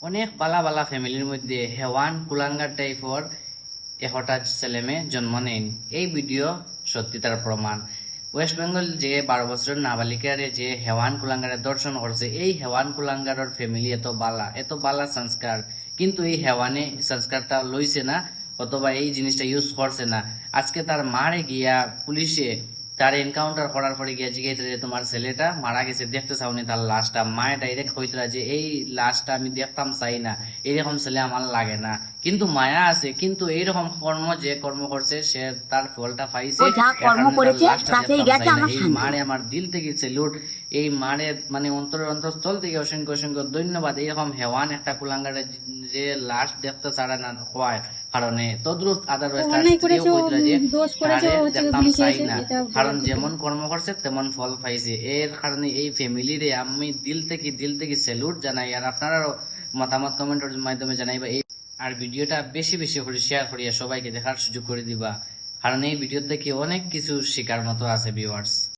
অনেক বালা বালা ফ্যামিলির মধ্যে হেওয়ান কুলাঙ্গার টাইপর একটা ছেলেমেয়ে জন্ম নেন। এই ভিডিও সত্যি তার প্রমাণ। ওয়েস্ট বেঙ্গল যে 12 বছরের নাবালিকারে যে হেওয়ান কুলাঙ্গারে দর্শন করছে, এই হেওয়ান কুলাঙ্গারের ফ্যামিলি এত বালা সংস্কার, কিন্তু এই হেওয়ানে সংস্কারটা লইছে না, অথবা এই জিনিসটা ইউজ করছে না। আজকে তার মারে গিয়া পুলিশে তার এনকাউন্টার করার পরে গিয়া জিজ্ঞাসা যে তোমার ছেলেটা মারা গেছে, দেখতে চাওনি তার লাশটা? মায়ে ডাইরেক্ট কইতরা যে এই লাশটা আমি দেখতাম চাই না, এরকম ছেলে আমার লাগে না। কিন্তু মায়া আছে, কিন্তু এইরকম কর্ম যে কর্ম করছে সে তার ফলটা পাইছে। ও যা কর্ম করেছে তাতেই গেছে আমার এই শান্তি। মারে আমার দিল থেকে সেলুট। এই মারে মানে অন্তরস্থল থেকে অসংখ্য অসংখ্য ধন্যবাদ। এরকম হেওয়ান একটা কুলাঙ্গারে যে লাশ দেখতে ছাড়া না হওয়ার কারণে তদ্রুপ আদারওয়াইজ তার স্ত্রীও কইতরা যে তারে দেখতাম চাই না, কারণ যেমন কর্ম করছে তেমন ফল পাইছে। এর কারণে এই ফ্যামিলিরে আমি দিল থেকে স্যালুট জানাই। আর আপনারাও মতামত কমেন্টের মাধ্যমে জানাইবা। এই আর ভিডিওটা বেশি বেশি করে শেয়ার করিয়া সবাইকে দেখার সুযোগ করে দিবা, কারণ এই ভিডিও থেকে অনেক কিছু শেখার মতো আছে ভিউয়ার্স।